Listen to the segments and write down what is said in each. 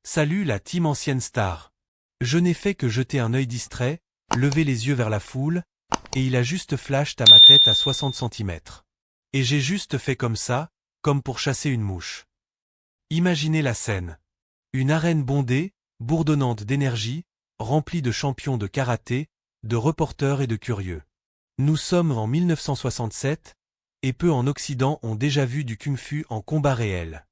Salut la team ancienne star. Je n'ai fait que jeter un œil distrait, lever les yeux vers la foule, et il a juste flash à ma tête à 60 centimètres. Et j'ai juste fait comme ça, comme pour chasser une mouche. Imaginez la scène. Une arène bondée, bourdonnante d'énergie, remplie de champions de karaté, de reporters et de curieux. Nous sommes en 1967, et peu en Occident ont déjà vu du kung-fu en combat réel.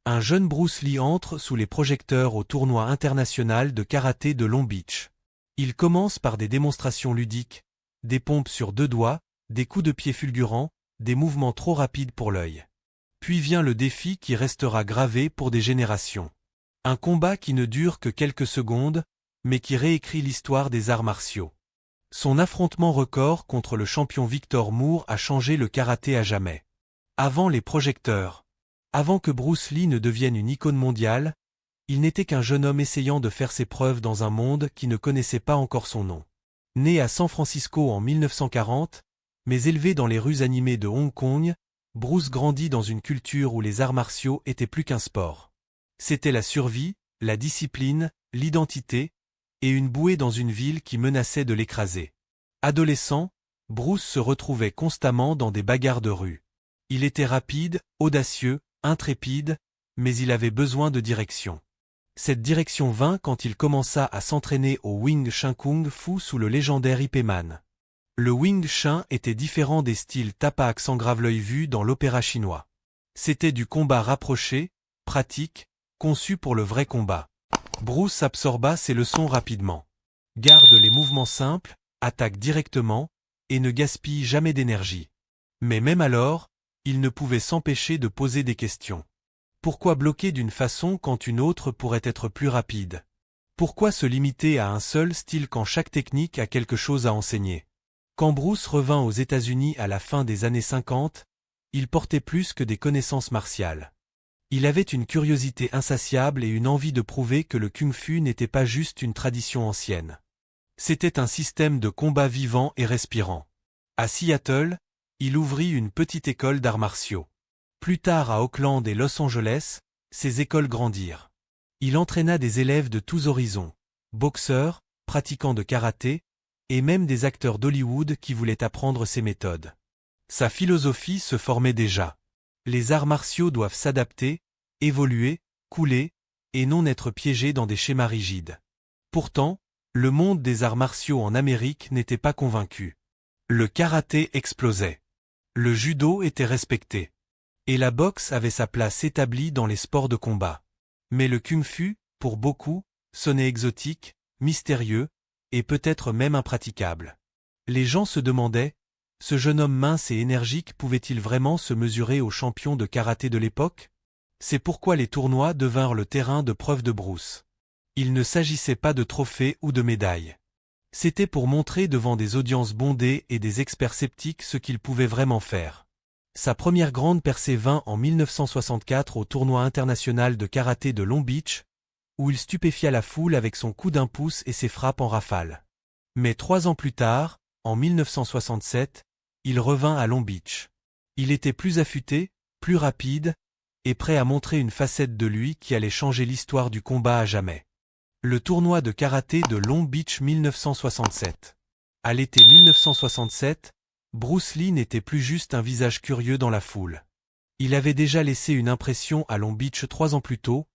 Un jeune Bruce Lee entre sous les projecteurs au tournoi international de karaté de Long Beach. Il commence par des démonstrations ludiques, des pompes sur 2 doigts, des coups de pied fulgurants, des mouvements trop rapides pour l'œil. Puis vient le défi qui restera gravé pour des générations. Un combat qui ne dure que quelques secondes, mais qui réécrit l'histoire des arts martiaux. Son affrontement record contre le champion Victor Moore a changé le karaté à jamais. Avant les projecteurs. Avant que Bruce Lee ne devienne une icône mondiale, il n'était qu'un jeune homme essayant de faire ses preuves dans un monde qui ne connaissait pas encore son nom. Né à San Francisco en 1940, mais élevé dans les rues animées de Hong Kong, Bruce grandit dans une culture où les arts martiaux étaient plus qu'un sport. C'était la survie, la discipline, l'identité, et une bouée dans une ville qui menaçait de l'écraser. Adolescent, Bruce se retrouvait constamment dans des bagarres de rue. Il était rapide, audacieux, intrépide, mais il avait besoin de direction. Cette direction vint quand il commença à s'entraîner au Wing Chun Kung Fu sous le légendaire Ip Man. Le Wing Chun était différent des styles tapa accent grave l'œil vu dans l'opéra chinois. C'était du combat rapproché, pratique, conçu pour le vrai combat. Bruce absorba ces leçons rapidement. Garde les mouvements simples, attaque directement, et ne gaspille jamais d'énergie. Mais même alors, il ne pouvait s'empêcher de poser des questions. Pourquoi bloquer d'une façon quand une autre pourrait être plus rapide? Pourquoi se limiter à un seul style quand chaque technique a quelque chose à enseigner? Quand Bruce revint aux États-Unis à la fin des années 50, il portait plus que des connaissances martiales. Il avait une curiosité insatiable et une envie de prouver que le kung-fu n'était pas juste une tradition ancienne. C'était un système de combat vivant et respirant. À Seattle, il ouvrit une petite école d'arts martiaux. Plus tard à Oakland et Los Angeles, ces écoles grandirent. Il entraîna des élèves de tous horizons, boxeurs, pratiquants de karaté, et même des acteurs d'Hollywood qui voulaient apprendre ses méthodes. Sa philosophie se formait déjà. Les arts martiaux doivent s'adapter, évoluer, couler, et non être piégés dans des schémas rigides. Pourtant, le monde des arts martiaux en Amérique n'était pas convaincu. Le karaté explosait. Le judo était respecté. Et la boxe avait sa place établie dans les sports de combat. Mais le kung-fu, pour beaucoup, sonnait exotique, mystérieux, et peut-être même impraticable. Les gens se demandaient, ce jeune homme mince et énergique pouvait-il vraiment se mesurer aux champions de karaté de l'époque? C'est pourquoi les tournois devinrent le terrain de preuve de Bruce. Il ne s'agissait pas de trophées ou de médailles. C'était pour montrer devant des audiences bondées et des experts sceptiques ce qu'il pouvait vraiment faire. Sa première grande percée vint en 1964 au tournoi international de karaté de Long Beach, où il stupéfia la foule avec son coup d'un pouce et ses frappes en rafale. Mais 3 ans plus tard, en 1967, il revint à Long Beach. Il était plus affûté, plus rapide, et prêt à montrer une facette de lui qui allait changer l'histoire du combat à jamais. Le tournoi de karaté de Long Beach 1967. À l'été 1967, Bruce Lee n'était plus juste un visage curieux dans la foule. Il avait déjà laissé une impression à Long Beach 3 ans plus tôt,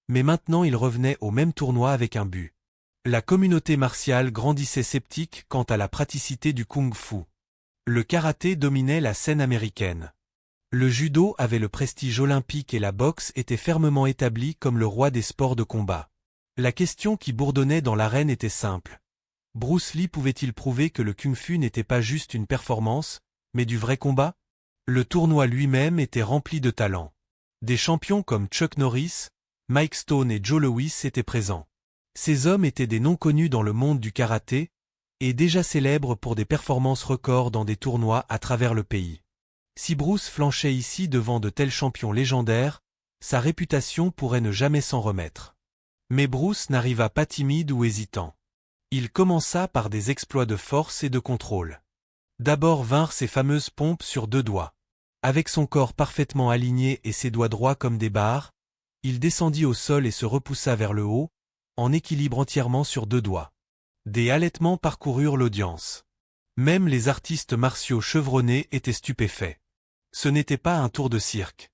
mais maintenant il revenait au même tournoi avec un but. La communauté martiale grandissait sceptique quant à la praticité du kung-fu. Le karaté dominait la scène américaine. Le judo avait le prestige olympique et la boxe était fermement établie comme le roi des sports de combat. La question qui bourdonnait dans l'arène était simple. Bruce Lee pouvait-il prouver que le kung-fu n'était pas juste une performance, mais du vrai combat? Le tournoi lui-même était rempli de talents. Des champions comme Chuck Norris, Mike Stone et Joe Louis étaient présents. Ces hommes étaient des noms connus dans le monde du karaté, et déjà célèbres pour des performances records dans des tournois à travers le pays. Si Bruce flanchait ici devant de tels champions légendaires, sa réputation pourrait ne jamais s'en remettre. Mais Bruce n'arriva pas timide ou hésitant. Il commença par des exploits de force et de contrôle. D'abord vinrent ses fameuses pompes sur 2 doigts. Avec son corps parfaitement aligné et ses doigts droits comme des barres, Il descendit au sol et se repoussa vers le haut, en équilibre entièrement sur 2 doigts. Des halètements parcoururent l'audience. Même les artistes martiaux chevronnés étaient stupéfaits. Ce n'était pas un tour de cirque.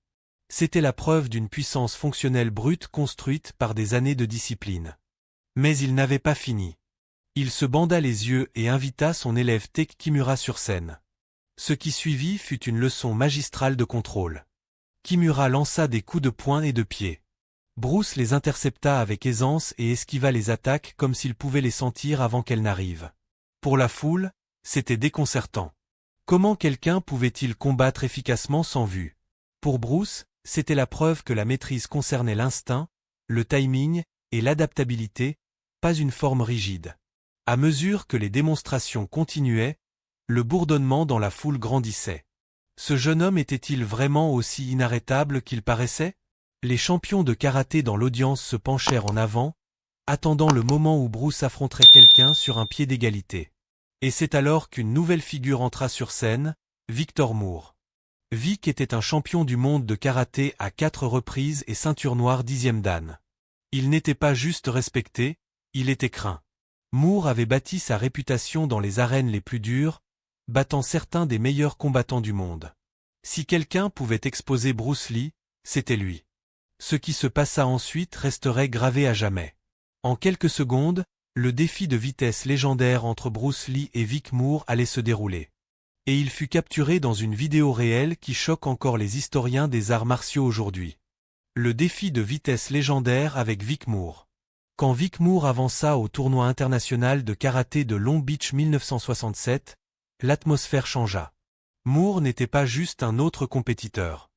C'était la preuve d'une puissance fonctionnelle brute construite par des années de discipline. Mais il n'avait pas fini. Il se banda les yeux et invita son élève Take Kimura sur scène. Ce qui suivit fut une leçon magistrale de contrôle. Kimura lança des coups de poing et de pied. Bruce les intercepta avec aisance et esquiva les attaques comme s'il pouvait les sentir avant qu'elles n'arrivent. Pour la foule, c'était déconcertant. Comment quelqu'un pouvait-il combattre efficacement sans vue? Pour Bruce, c'était la preuve que la maîtrise concernait l'instinct, le timing et l'adaptabilité, pas une forme rigide. À mesure que les démonstrations continuaient, le bourdonnement dans la foule grandissait. Ce jeune homme était-il vraiment aussi inarrêtable qu'il paraissait? Les champions de karaté dans l'audience se penchèrent en avant, attendant le moment où Bruce affronterait quelqu'un sur un pied d'égalité. Et c'est alors qu'une nouvelle figure entra sur scène, Victor Moore. Vic était un champion du monde de karaté à 4 reprises et ceinture noire 10e dan. Il n'était pas juste respecté, il était craint. Moore avait bâti sa réputation dans les arènes les plus dures, battant certains des meilleurs combattants du monde. Si quelqu'un pouvait exposer Bruce Lee, c'était lui. Ce qui se passa ensuite resterait gravé à jamais. En quelques secondes, le défi de vitesse légendaire entre Bruce Lee et Vic Moore allait se dérouler. Et il fut capturé dans une vidéo réelle qui choque encore les historiens des arts martiaux aujourd'hui. Le défi de vitesse légendaire avec Vic Moore. Quand Vic Moore avança au tournoi international de karaté de Long Beach 1967, l'atmosphère changea. Moore n'était pas juste un autre compétiteur.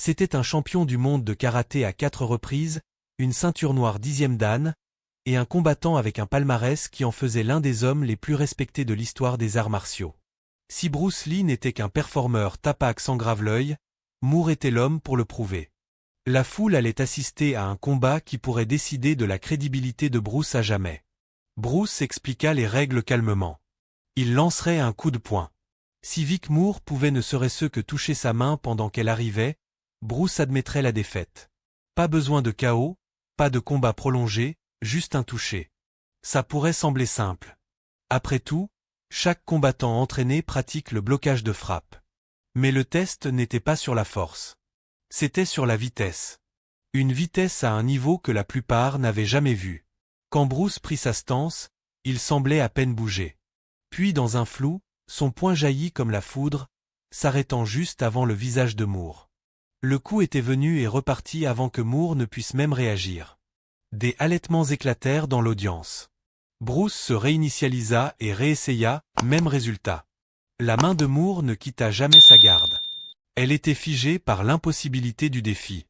C'était un champion du monde de karaté à 4 reprises, une ceinture noire 10e dan, et un combattant avec un palmarès qui en faisait l'un des hommes les plus respectés de l'histoire des arts martiaux. Si Bruce Lee n'était qu'un performeur tapac sans grave l'œil, Moore était l'homme pour le prouver. La foule allait assister à un combat qui pourrait décider de la crédibilité de Bruce à jamais. Bruce expliqua les règles calmement. Il lancerait un coup de poing. Si Vic Moore pouvait ne serait-ce que toucher sa main pendant qu'elle arrivait, Bruce admettrait la défaite. Pas besoin de KO, pas de combat prolongé, juste un toucher. Ça pourrait sembler simple. Après tout, chaque combattant entraîné pratique le blocage de frappe. Mais le test n'était pas sur la force. C'était sur la vitesse. Une vitesse à un niveau que la plupart n'avaient jamais vu. Quand Bruce prit sa stance, il semblait à peine bouger. Puis dans un flou, son poing jaillit comme la foudre, s'arrêtant juste avant le visage de Moore. Le coup était venu et reparti avant que Moore ne puisse même réagir. Des halètements éclatèrent dans l'audience. Bruce se réinitialisa et réessaya, même résultat. La main de Moore ne quitta jamais sa garde. Elle était figée par l'impossibilité du défi.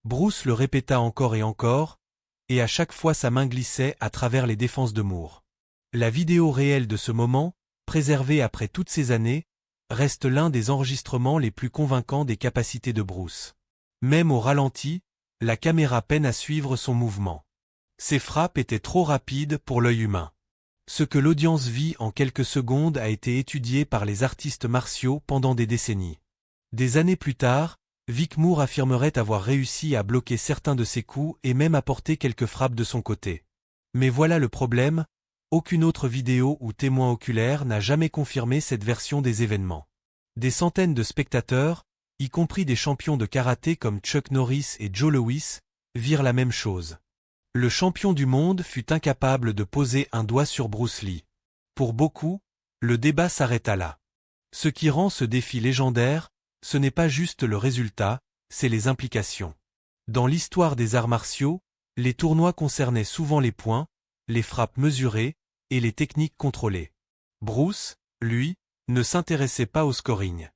Bruce le répéta encore, et à chaque fois sa main glissait à travers les défenses de Moore. La vidéo réelle de ce moment, préservée après toutes ces années, reste l'un des enregistrements les plus convaincants des capacités de Bruce. Même au ralenti, la caméra peine à suivre son mouvement. Ses frappes étaient trop rapides pour l'œil humain. Ce que l'audience vit en quelques secondes a été étudié par les artistes martiaux pendant des décennies. Des années plus tard, Vic Moore affirmerait avoir réussi à bloquer certains de ses coups et même apporter quelques frappes de son côté. Mais voilà le problème, aucune autre vidéo ou témoin oculaire n'a jamais confirmé cette version des événements. Des centaines de spectateurs, y compris des champions de karaté comme Chuck Norris et Joe Louis, virent la même chose. Le champion du monde fut incapable de poser un doigt sur Bruce Lee. Pour beaucoup, le débat s'arrêta là. Ce qui rend ce défi légendaire, ce n'est pas juste le résultat, c'est les implications. Dans l'histoire des arts martiaux, les tournois concernaient souvent les points, les frappes mesurées et les techniques contrôlées. Bruce, lui, ne s'intéressait pas au scoring.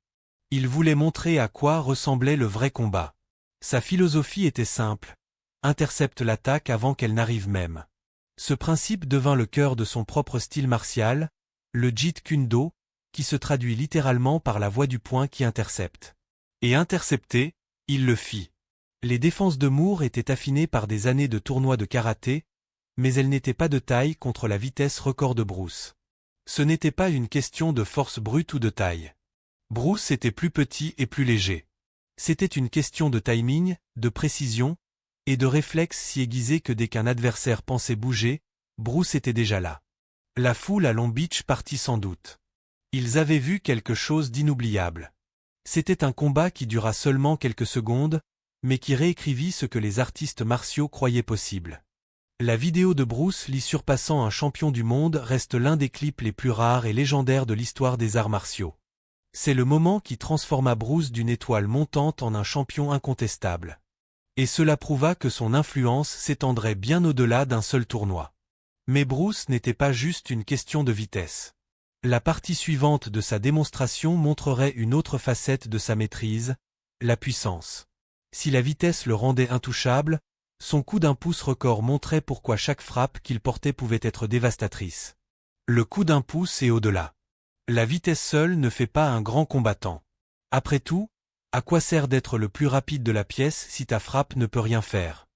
Il voulait montrer à quoi ressemblait le vrai combat. Sa philosophie était simple. Intercepte l'attaque avant qu'elle n'arrive même. Ce principe devint le cœur de son propre style martial, le Jeet Kune Do, qui se traduit littéralement par la voie du poing qui intercepte. Et intercepté, il le fit. Les défenses de Moore étaient affinées par des années de tournois de karaté, mais elles n'étaient pas de taille contre la vitesse record de Bruce. Ce n'était pas une question de force brute ou de taille. Bruce était plus petit et plus léger. C'était une question de timing, de précision, et de réflexes si aiguisés que dès qu'un adversaire pensait bouger, Bruce était déjà là. La foule à Long Beach partit sans doute. Ils avaient vu quelque chose d'inoubliable. C'était un combat qui dura seulement quelques secondes, mais qui réécrivit ce que les artistes martiaux croyaient possible. La vidéo de Bruce Lee surpassant un champion du monde reste l'un des clips les plus rares et légendaires de l'histoire des arts martiaux. C'est le moment qui transforma Bruce d'une étoile montante en un champion incontestable. Et cela prouva que son influence s'étendrait bien au-delà d'un seul tournoi. Mais Bruce n'était pas juste une question de vitesse. La partie suivante de sa démonstration montrerait une autre facette de sa maîtrise, la puissance. Si la vitesse le rendait intouchable, son coup d'un pouce record montrait pourquoi chaque frappe qu'il portait pouvait être dévastatrice. Le coup d'un pouce et au-delà. La vitesse seule ne fait pas un grand combattant. Après tout, à quoi sert d'être le plus rapide de la pièce si ta frappe ne peut rien faire?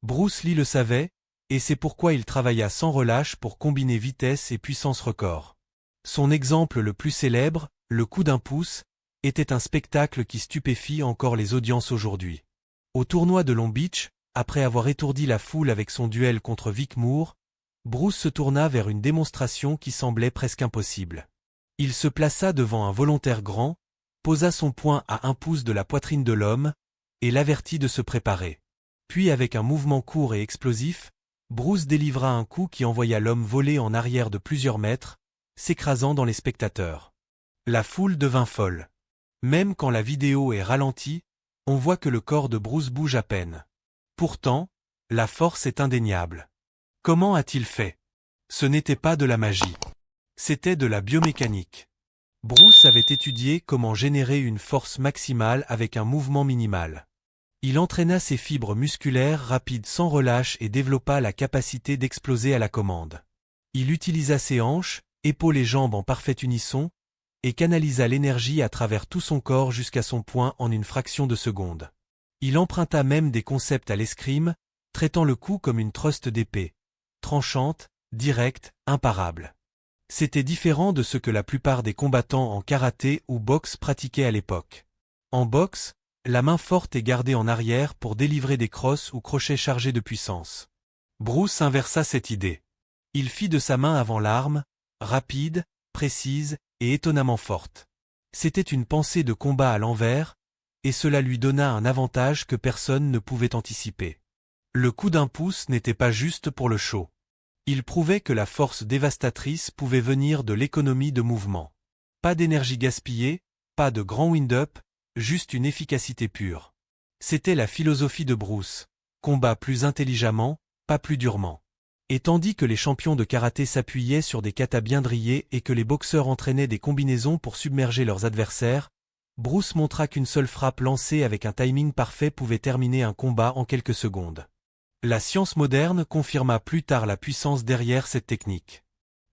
Bruce Lee le savait, et c'est pourquoi il travailla sans relâche pour combiner vitesse et puissance record. Son exemple le plus célèbre, le coup d'un pouce, était un spectacle qui stupéfie encore les audiences aujourd'hui. Au tournoi de Long Beach, après avoir étourdi la foule avec son duel contre Vic Moore, Bruce se tourna vers une démonstration qui semblait presque impossible. Il se plaça devant un volontaire grand, posa son poing à 1 pouce de la poitrine de l'homme, et l'avertit de se préparer. Puis avec un mouvement court et explosif, Bruce délivra un coup qui envoya l'homme voler en arrière de plusieurs mètres, s'écrasant dans les spectateurs. La foule devint folle. Même quand la vidéo est ralentie, on voit que le corps de Bruce bouge à peine. Pourtant, la force est indéniable. Comment a-t-il fait? Ce n'était pas de la magie. C'était de la biomécanique. Bruce avait étudié comment générer une force maximale avec un mouvement minimal. Il entraîna ses fibres musculaires rapides sans relâche et développa la capacité d'exploser à la commande. Il utilisa ses hanches, épaules et jambes en parfait unisson, et canalisa l'énergie à travers tout son corps jusqu'à son poing en une fraction de seconde. Il emprunta même des concepts à l'escrime, traitant le coup comme une truste d'épée, tranchante, directe, imparable. C'était différent de ce que la plupart des combattants en karaté ou boxe pratiquaient à l'époque. En boxe, la main forte est gardée en arrière pour délivrer des crosses ou crochets chargés de puissance. Bruce inversa cette idée. Il fit de sa main avant l'arme, rapide, précise et étonnamment forte. C'était une pensée de combat à l'envers, et cela lui donna un avantage que personne ne pouvait anticiper. Le coup d'un pouce n'était pas juste pour le show. Il prouvait que la force dévastatrice pouvait venir de l'économie de mouvement. Pas d'énergie gaspillée, pas de grand wind-up, juste une efficacité pure. C'était la philosophie de Bruce, combat plus intelligemment, pas plus durement. Et tandis que les champions de karaté s'appuyaient sur des katas bien drillés et que les boxeurs entraînaient des combinaisons pour submerger leurs adversaires, Bruce montra qu'une seule frappe lancée avec un timing parfait pouvait terminer un combat en quelques secondes. La science moderne confirma plus tard la puissance derrière cette technique.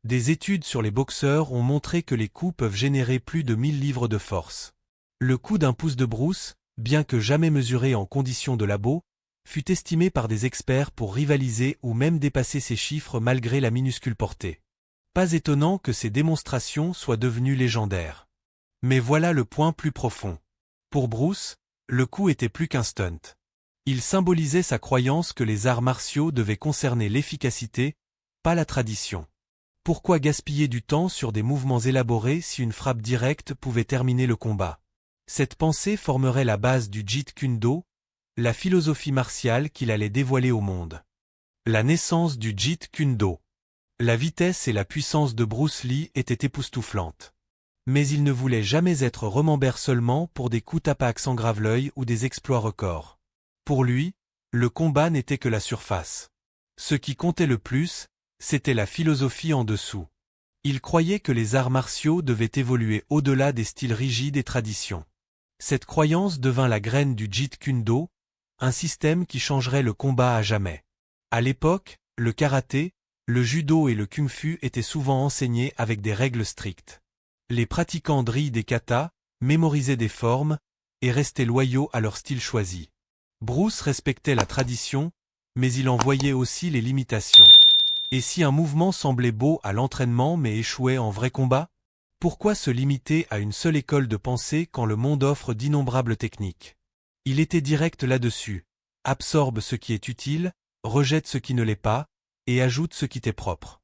Des études sur les boxeurs ont montré que les coups peuvent générer plus de 1000 livres de force. Le coup d'un pouce de Bruce, bien que jamais mesuré en conditions de labo, fut estimé par des experts pour rivaliser ou même dépasser ces chiffres malgré la minuscule portée. Pas étonnant que ces démonstrations soient devenues légendaires. Mais voilà le point plus profond. Pour Bruce, le coup était plus qu'un stunt. Il symbolisait sa croyance que les arts martiaux devaient concerner l'efficacité, pas la tradition. Pourquoi gaspiller du temps sur des mouvements élaborés si une frappe directe pouvait terminer le combat? Cette pensée formerait la base du Jeet Kune Do, la philosophie martiale qu'il allait dévoiler au monde. La naissance du Jeet Kune Do. La vitesse et la puissance de Bruce Lee étaient époustouflantes. Mais il ne voulait jamais être remembert seulement pour des coups tapacs sans grave l'œil ou des exploits records. Pour lui, le combat n'était que la surface. Ce qui comptait le plus, c'était la philosophie en dessous. Il croyait que les arts martiaux devaient évoluer au-delà des styles rigides et traditions. Cette croyance devint la graine du Jeet Kune Do, un système qui changerait le combat à jamais. À l'époque, le karaté, le judo et le kung-fu étaient souvent enseignés avec des règles strictes. Les pratiquants drillent des katas, mémorisaient des formes, et restaient loyaux à leur style choisi. Bruce respectait la tradition, mais il en voyait aussi les limitations. Et si un mouvement semblait beau à l'entraînement mais échouait en vrai combat? Pourquoi se limiter à une seule école de pensée quand le monde offre d'innombrables techniques? Il était direct là-dessus. Absorbe ce qui est utile, rejette ce qui ne l'est pas, et ajoute ce qui t'est propre.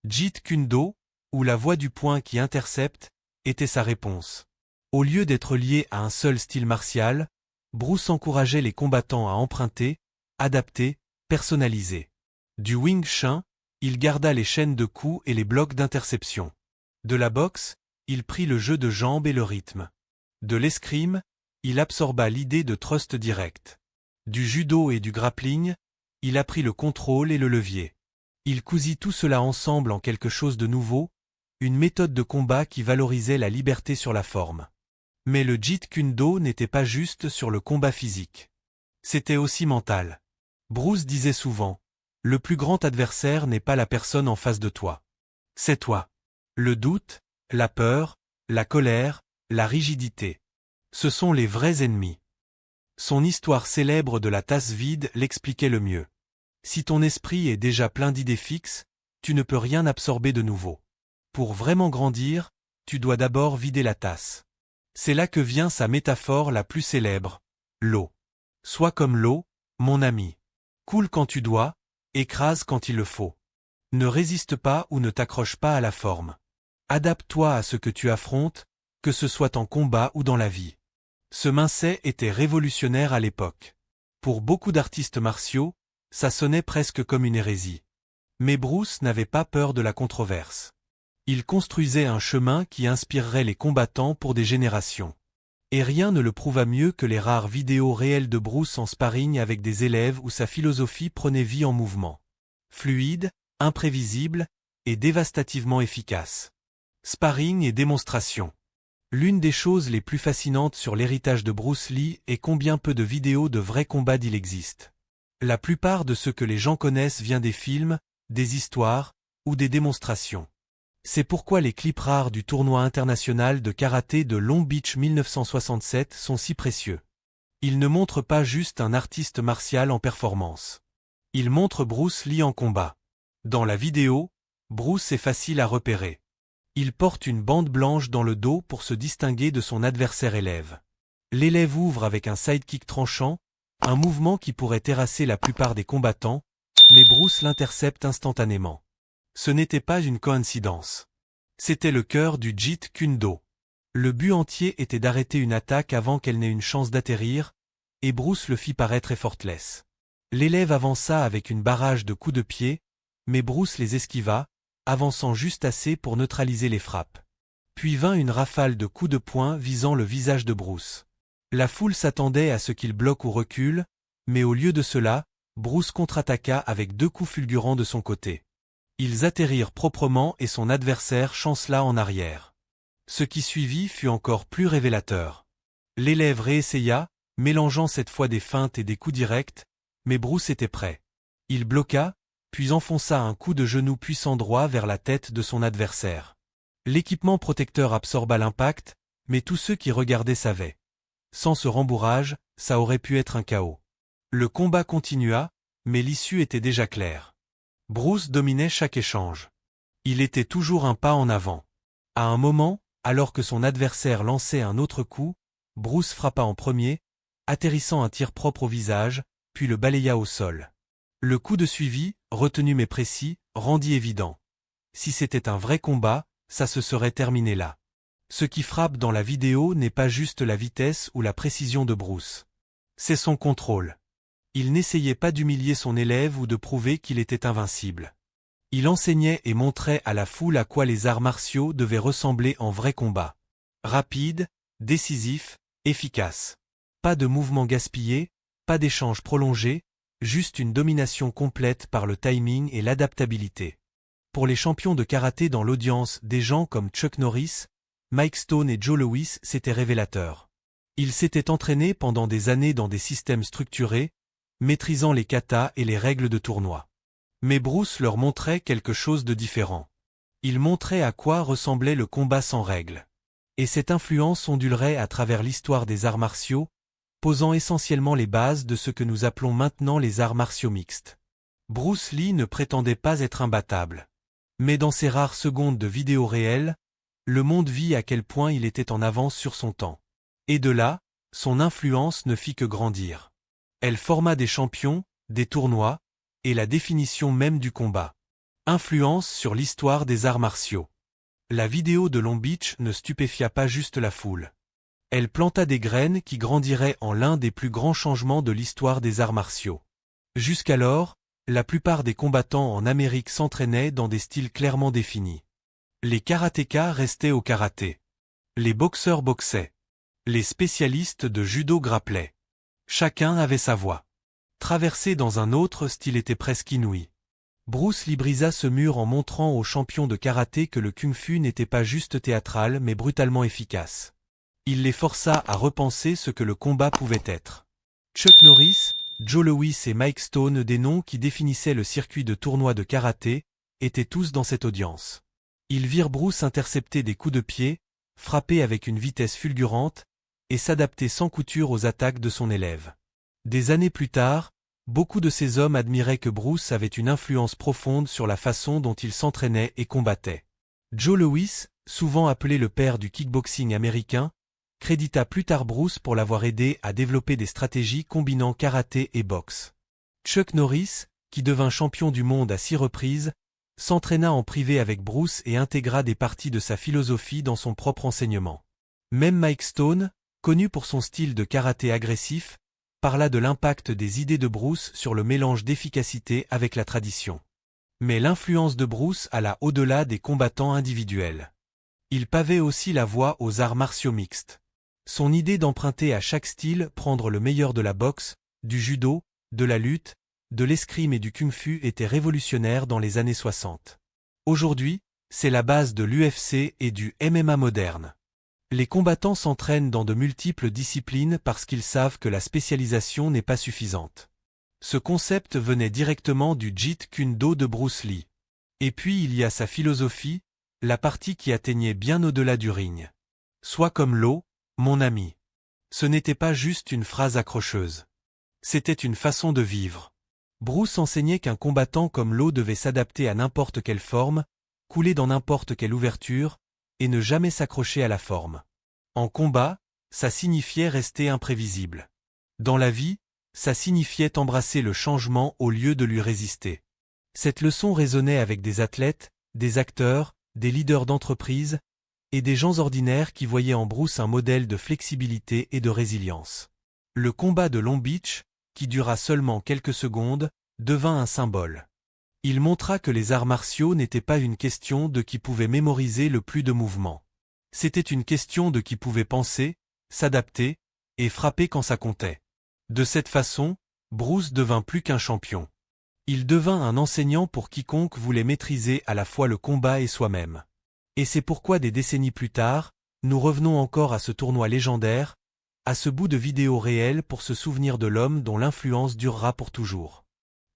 Jeet Kune Do, ou la voie du point qui intercepte, était sa réponse. Au lieu d'être lié à un seul style martial, Bruce encourageait les combattants à emprunter, adapter, personnaliser. Du Wing Chun, il garda les chaînes de coups et les blocs d'interception. De la boxe, il prit le jeu de jambes et le rythme. De l'escrime, il absorba l'idée de thrust direct. Du judo et du grappling, il apprit le contrôle et le levier. Il cousit tout cela ensemble en quelque chose de nouveau, une méthode de combat qui valorisait la liberté sur la forme. Mais le Jeet Kune Do n'était pas juste sur le combat physique. C'était aussi mental. Bruce disait souvent, « Le plus grand adversaire n'est pas la personne en face de toi. C'est toi. » Le doute, la peur, la colère, la rigidité. Ce sont les vrais ennemis. Son histoire célèbre de la tasse vide l'expliquait le mieux. Si ton esprit est déjà plein d'idées fixes, tu ne peux rien absorber de nouveau. Pour vraiment grandir, tu dois d'abord vider la tasse. C'est là que vient sa métaphore la plus célèbre, l'eau. Sois comme l'eau, mon ami. Coule quand tu dois, écrase quand il le faut. Ne résiste pas ou ne t'accroche pas à la forme. Adapte-toi à ce que tu affrontes, que ce soit en combat ou dans la vie. Ce mindset était révolutionnaire à l'époque. Pour beaucoup d'artistes martiaux, ça sonnait presque comme une hérésie. Mais Bruce n'avait pas peur de la controverse. Il construisait un chemin qui inspirerait les combattants pour des générations. Et rien ne le prouva mieux que les rares vidéos réelles de Bruce en sparring avec des élèves où sa philosophie prenait vie en mouvement. Fluide, imprévisible, et dévastativement efficace. Sparring et démonstration. L'une des choses les plus fascinantes sur l'héritage de Bruce Lee est combien peu de vidéos de vrais combats il existe. La plupart de ce que les gens connaissent vient des films, des histoires, ou des démonstrations. C'est pourquoi les clips rares du tournoi international de karaté de Long Beach 1967 sont si précieux. Ils ne montrent pas juste un artiste martial en performance. Ils montrent Bruce Lee en combat. Dans la vidéo, Bruce est facile à repérer. Il porte une bande blanche dans le dos pour se distinguer de son adversaire élève. L'élève ouvre avec un sidekick tranchant, un mouvement qui pourrait terrasser la plupart des combattants, mais Bruce l'intercepte instantanément. Ce n'était pas une coïncidence. C'était le cœur du Jeet Kune Do. Le but entier était d'arrêter une attaque avant qu'elle n'ait une chance d'atterrir, et Bruce le fit paraître effortless. L'élève avança avec une barrage de coups de pied, mais Bruce les esquiva, avançant juste assez pour neutraliser les frappes. Puis vint une rafale de coups de poing visant le visage de Bruce. La foule s'attendait à ce qu'il bloque ou recule, mais au lieu de cela, Bruce contre-attaqua avec 2 coups fulgurants de son côté. Ils atterrirent proprement et son adversaire chancela en arrière. Ce qui suivit fut encore plus révélateur. L'élève réessaya, mélangeant cette fois des feintes et des coups directs, mais Bruce était prêt. Il bloqua, puis enfonça un coup de genou puissant droit vers la tête de son adversaire. L'équipement protecteur absorba l'impact, mais tous ceux qui regardaient savaient. Sans ce rembourrage, ça aurait pu être un chaos. Le combat continua, mais l'issue était déjà claire. Bruce dominait chaque échange. Il était toujours un pas en avant. À un moment, alors que son adversaire lançait un autre coup, Bruce frappa en premier, atterrissant un tir propre au visage, puis le balaya au sol. Le coup de suivi, retenu mais précis, rendit évident. Si c'était un vrai combat, ça se serait terminé là. Ce qui frappe dans la vidéo n'est pas juste la vitesse ou la précision de Bruce. C'est son contrôle. Il n'essayait pas d'humilier son élève ou de prouver qu'il était invincible. Il enseignait et montrait à la foule à quoi les arts martiaux devaient ressembler en vrai combat. Rapide, décisif, efficace. Pas de mouvement gaspillé, pas d'échange prolongé, juste une domination complète par le timing et l'adaptabilité. Pour les champions de karaté dans l'audience, des gens comme Chuck Norris, Mike Stone et Joe Louis, c'était révélateur. Ils s'étaient entraînés pendant des années dans des systèmes structurés, maîtrisant les katas et les règles de tournoi. Mais Bruce leur montrait quelque chose de différent. Il montrait à quoi ressemblait le combat sans règles. Et cette influence ondulerait à travers l'histoire des arts martiaux, posant essentiellement les bases de ce que nous appelons maintenant les arts martiaux mixtes. Bruce Lee ne prétendait pas être imbattable. Mais dans ces rares secondes de vidéo réelle, le monde vit à quel point il était en avance sur son temps. Et de là, son influence ne fit que grandir. Elle forma des champions, des tournois, et la définition même du combat. Influence sur l'histoire des arts martiaux. La vidéo de Long Beach ne stupéfia pas juste la foule. Elle planta des graines qui grandiraient en l'un des plus grands changements de l'histoire des arts martiaux. Jusqu'alors, la plupart des combattants en Amérique s'entraînaient dans des styles clairement définis. Les karatékas restaient au karaté. Les boxeurs boxaient. Les spécialistes de judo grappelaient. Chacun avait sa voie. Traverser dans un autre style était presque inouï. Bruce Lee brisa ce mur en montrant aux champions de karaté que le kung-fu n'était pas juste théâtral mais brutalement efficace. Il les força à repenser ce que le combat pouvait être. Chuck Norris, Joe Louis et Mike Stone, des noms qui définissaient le circuit de tournois de karaté, étaient tous dans cette audience. Ils virent Bruce intercepter des coups de pied, frapper avec une vitesse fulgurante, et s'adapter sans couture aux attaques de son élève. Des années plus tard, beaucoup de ces hommes admiraient que Bruce avait une influence profonde sur la façon dont il s'entraînait et combattait. Joe Louis, souvent appelé le père du kickboxing américain, crédita plus tard Bruce pour l'avoir aidé à développer des stratégies combinant karaté et boxe. Chuck Norris, qui devint champion du monde à 6 reprises, s'entraîna en privé avec Bruce et intégra des parties de sa philosophie dans son propre enseignement. Même Mike Stone, connu pour son style de karaté agressif, parla de l'impact des idées de Bruce sur le mélange d'efficacité avec la tradition. Mais l'influence de Bruce alla au-delà des combattants individuels. Il pavait aussi la voie aux arts martiaux mixtes. Son idée d'emprunter à chaque style prendre le meilleur de la boxe, du judo, de la lutte, de l'escrime et du kung-fu était révolutionnaire dans les années 60. Aujourd'hui, c'est la base de l'UFC et du MMA moderne. Les combattants s'entraînent dans de multiples disciplines parce qu'ils savent que la spécialisation n'est pas suffisante. Ce concept venait directement du Jeet Kune Do de Bruce Lee. Et puis il y a sa philosophie, la partie qui atteignait bien au-delà du ring. Sois comme l'eau, mon ami. Ce n'était pas juste une phrase accrocheuse. C'était une façon de vivre. Bruce enseignait qu'un combattant comme l'eau devait s'adapter à n'importe quelle forme, couler dans n'importe quelle ouverture, et ne jamais s'accrocher à la forme. En combat, ça signifiait rester imprévisible. Dans la vie, ça signifiait embrasser le changement au lieu de lui résister. Cette leçon résonnait avec des athlètes, des acteurs, des leaders d'entreprise, et des gens ordinaires qui voyaient en Bruce un modèle de flexibilité et de résilience. Le combat de Long Beach, qui dura seulement quelques secondes, devint un symbole. Il montra que les arts martiaux n'étaient pas une question de qui pouvait mémoriser le plus de mouvements. C'était une question de qui pouvait penser, s'adapter, et frapper quand ça comptait. De cette façon, Bruce devint plus qu'un champion. Il devint un enseignant pour quiconque voulait maîtriser à la fois le combat et soi-même. Et c'est pourquoi des décennies plus tard, nous revenons encore à ce tournoi légendaire, à ce bout de vidéo réel pour se souvenir de l'homme dont l'influence durera pour toujours.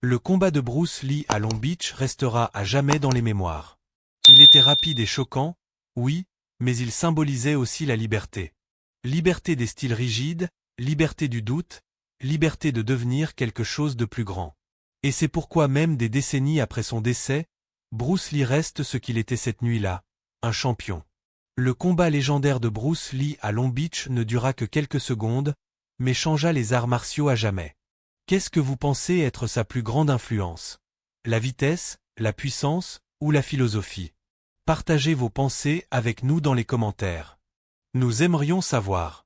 Le combat de Bruce Lee à Long Beach restera à jamais dans les mémoires. Il était rapide et choquant, oui, mais il symbolisait aussi la liberté. Liberté des styles rigides, liberté du doute, liberté de devenir quelque chose de plus grand. Et c'est pourquoi même des décennies après son décès, Bruce Lee reste ce qu'il était cette nuit-là, un champion. Le combat légendaire de Bruce Lee à Long Beach ne dura que quelques secondes, mais changea les arts martiaux à jamais. Qu'est-ce que vous pensez être sa plus grande influence? La vitesse, la puissance ou la philosophie? Partagez vos pensées avec nous dans les commentaires. Nous aimerions savoir.